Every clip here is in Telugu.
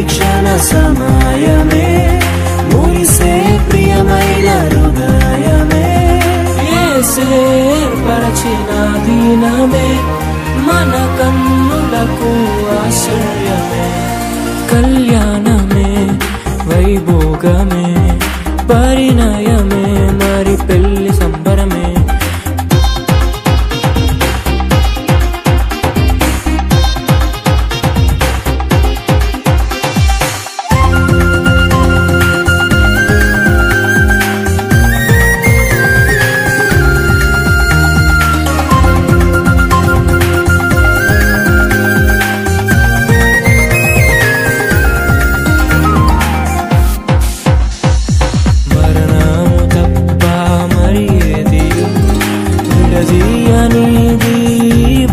క్షణ సమయమే మురిసే ప్రియమైన హృదయమే యేసే ఏర్పరచిన దినమే మన కన్నులకు ఆశ్చర్యమే కళ్యాణమే వైభోగమే పరిణయమే మరి పెళ్లి సంబరమే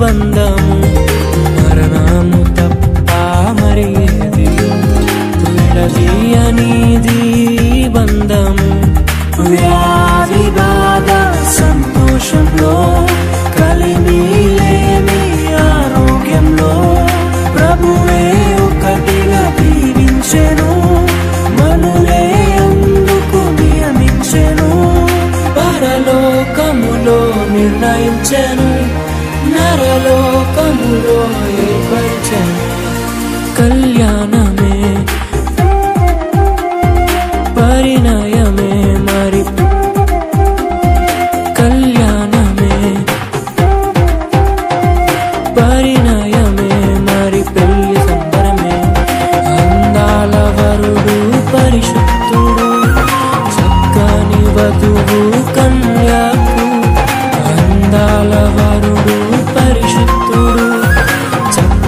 బంధము మరణము తప్ప మరి ఏది విడదీయనిది బంధము వ్యాధి బాధ సంతోషంలో కలిమి లేని ఆరోగ్యంలో ప్రభువే ఒకటిగా దీవించెను మనులే అందుకు నియమించెను పరలోకములో నిర్ణయించెను నరలోకములో